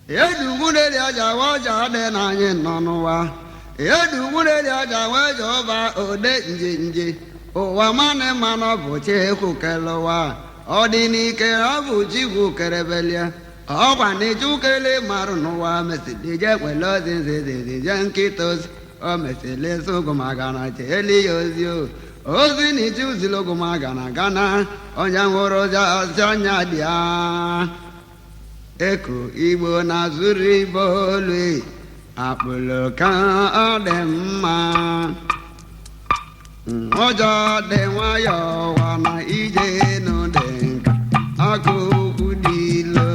Edugune aja waja de na nye nọnụwa. Edugune aja waja ọba ode njenje. Ụwa mane manọ bụ Chukwu kelụwa. Ọ dị n'ike ọ bụ Chukwu kerebelia. Ọkwa n'ịchụ kele marụ n'ụwa mesịrị je kwele ozi nzizi je nkịta ozi. O mesịrị sogo magana cheli ya ozi o. Ozi n'ịchụ zilogo magana gana. Onye nwụrụ ozi ọsị ọnya dị ya. Eko Igbo na-azụrụ Igbo olu akpụlụ ka ọ dị mma. Ọjọ dị nwayọọ wa na ije nụ dị nka akụ okwu dị ilo.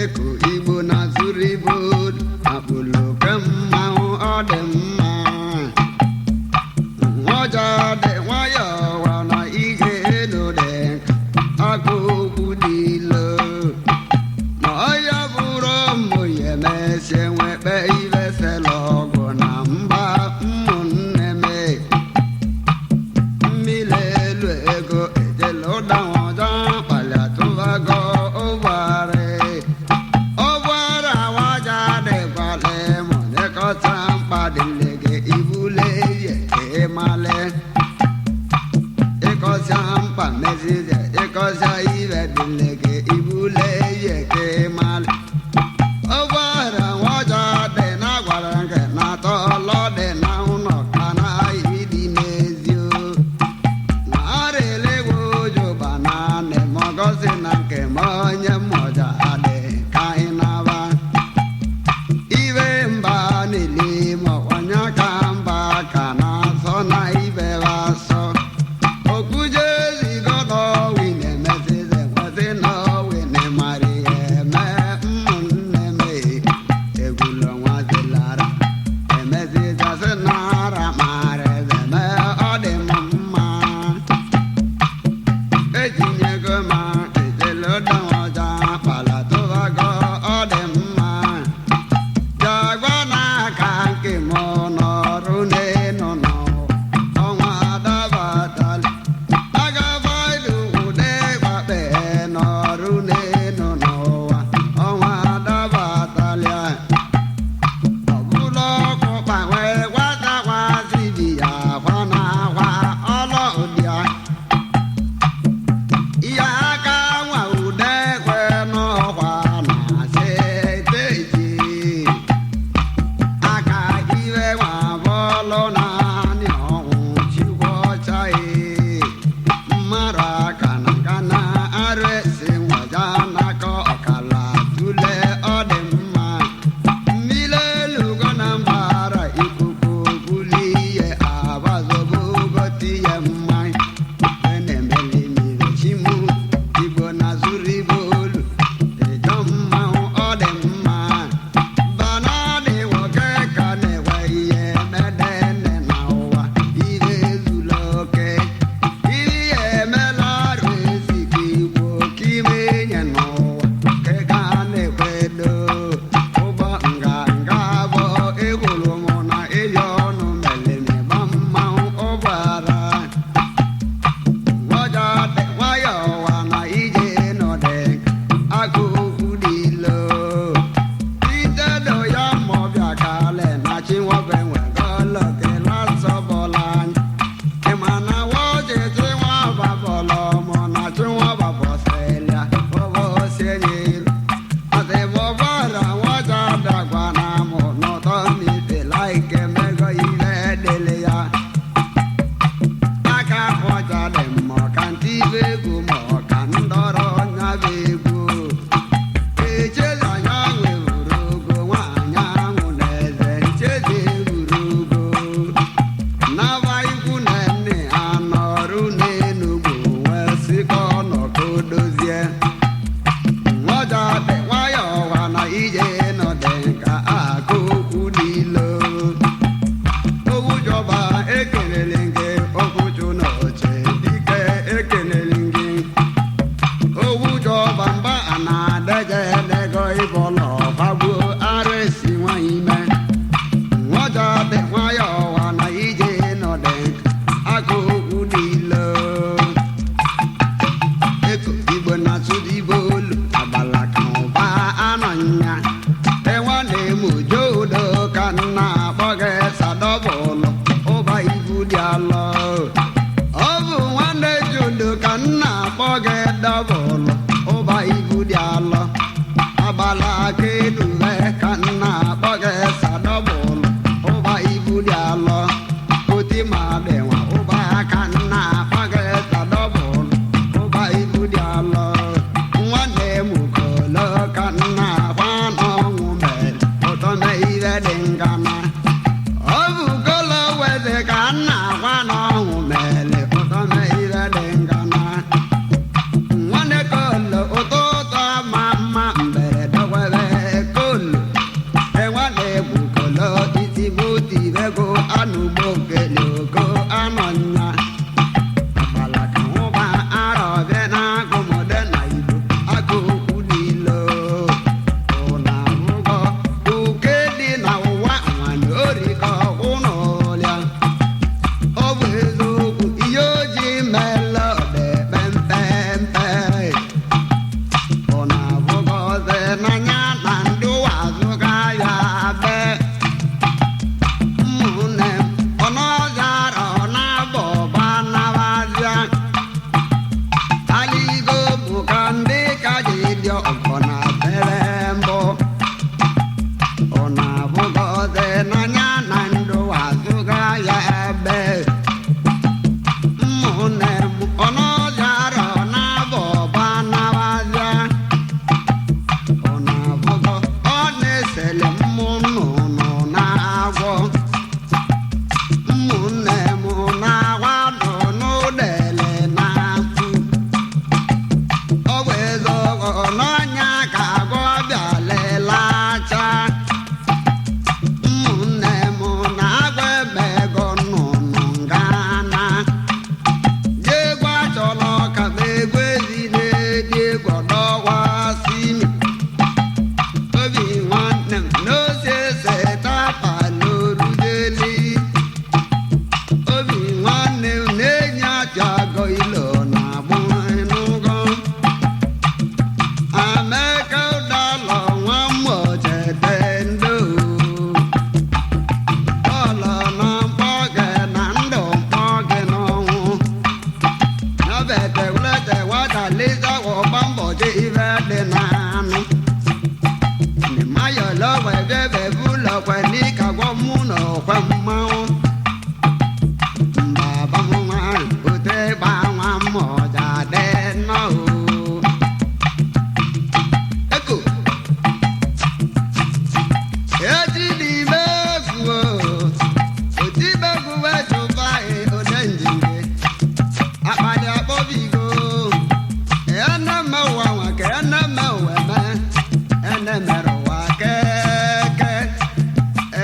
Eko Igbo na-azụrụ Igbo olu akpụlụ ka mma ọ dị mma. Ọjọ dị nwayọọ wa na ije nụ dị nka akụ okwu dị ilo. Ma ọya bụrụ mmụ ya emesịa nwekpe ibe sela ọgụ na mba ụmụnne me. Mmiri elu ego ejela ụda ọjọ kpalịa tụbago ụgbọarị. Ụgbọarị awaja dịkwale mụ nekọta mkpa dịle gị ibule ihe ịmale. Ịkọsịa mkpa mezize ịkọsịa ibe dịle gị ibule ihe ka ịmale. Ụgbọala nwaja dị na gwara nke na-atọ ọlọ dị na ụlọ ka na-ayị dị n'ezio. Narịlegwo ụjọba na nne m ọgọzi na nke m onye mmụja adị ka anyị naba. Ibe mba niile ma ọkwanye ka mba ka na-asọ na ibe asọ. Okuje zigodo wine mesize nwezi na wine mari eme ụmụnne m egwulo nwazilara emeziza sị nara mara eme ọ dị m mma. Etinyego ma ejele ụda ọja kpala tụbago ọ dị mma. Jagwa n'aka nke m n'ọrụ n'enu nọ ọnwa adabatali. Agabaidu ude gbakpe n'ọrụ n'enu n'ụwa ọnwa adabatalịa. Ọgụlọ ọkụ gbanwe gwata gwazi bi ya akwa na akwa ọlọ ụdịa. Ihe aka nwa ude kwe n'ọkwa na-asị teji. Aka iwe nwa bọọlụ naanị ọnwụ Chukwu ọcha mmadụ aka na nka na arụ esi nwaja n'aka ọkala tule ọ dị mma. Mmiri elugo na mbara ikuku buli ihe abazobugo tiye mmanya. Enemeli mmiri chimu Igbo na-azụrụ Igbo olu ịjọ mmanwụ ọ dị mma. Bana dị nwoke ka na-enwe ihe mede nne na ụwa ihe ezula oke. Ihe emela arụ ezigbo Igbo ka ime nye n'ụwa ke ga na-ekwedo. Ụgbọ nganga bụ egwuru mụ na eyi ọnụ meleme gba mmanwụ ụgbọala. Ọja dị nwayọọ wa na ije nọdị agụ okwu dị ilo. Itedo ya ma ọbịa kale na chinwobe nwegolo kela sọbọla anya. Ịma na wọjiji nwaba bọlọ mụ na chinwoba bọselia bọbọ osenye ilu. Asị bọbọra nwaja dagwa na mụ n'ụtọ n'ite laike mego ile dịlị ya. Aka ọja dị mma ọka ntị ibe egwu ma ọka ndọrọ nya bụ egwu. Echezi anya nwewuru ogo nwaanyị ahụ na eze nchezi ewuru ogo. Naba ikwu na nne anọrụ n'Enugwu wee sị ka ọ nọ ka o dozie. Ọja dị nwayọọ wa na ije nọdị ka akụ okwu dị ilo. Owu jọba ekelele gị okwuchu n'oche dike ekelele gị. Owu jọba mba a na-adeje edego ịbọlọ fagbuo arụ esi nwanyị ime. Ọja dị nwayọọ wa na ije nọdị akụ okwu dị ilo. Eko Igbo na-asụ Igbo olu agbala dị ala nwanne m kolo ka nna gwa n'ọnwụ mere ụtọ na ire dị ngana ọ bụ kolo weze ka nna gwa n'ọnwụ mere ụtọ na ire dị ngana nwanne kolo ụtụtụ ma mma mberede were kolo enwanne m kolo isi buti bego anụ gbogele ogo anọ nya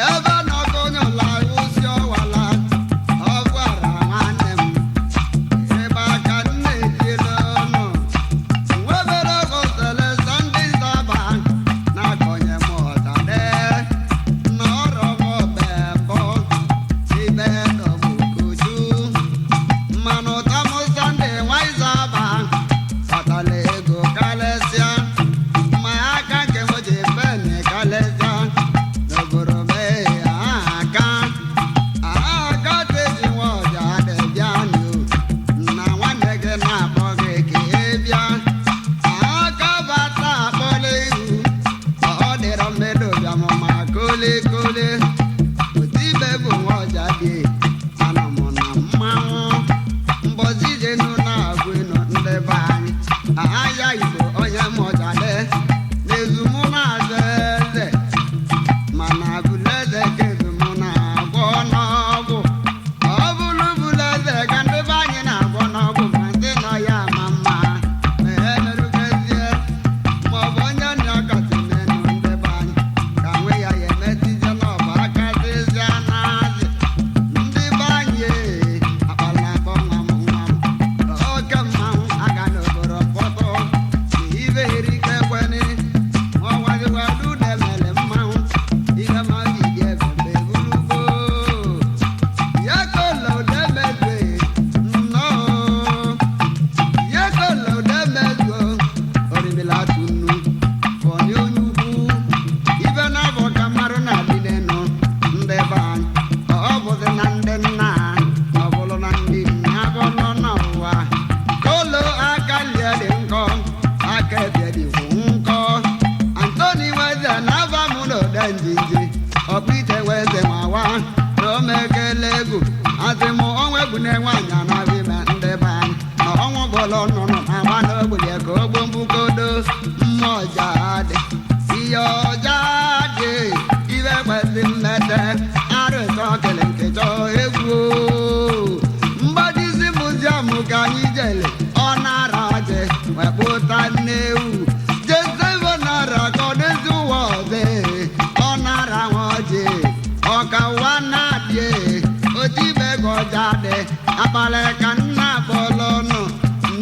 Ebe na-atụ onye ụlọ utaneu Jesevo nara kodezu woze Onara woje Okawana die Ojibe gojade Apale kanna bolono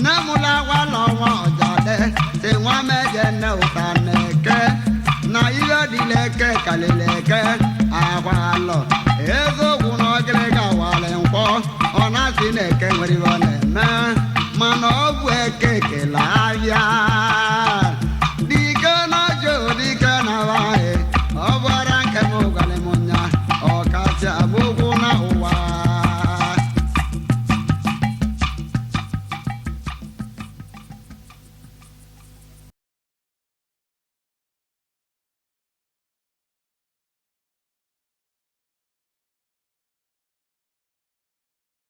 Namula walo wojade Se wameje ne utaneke Na iyo dileke kalileke Awalo Ezo kuno gile gawale mpo Ona sineke mwrivone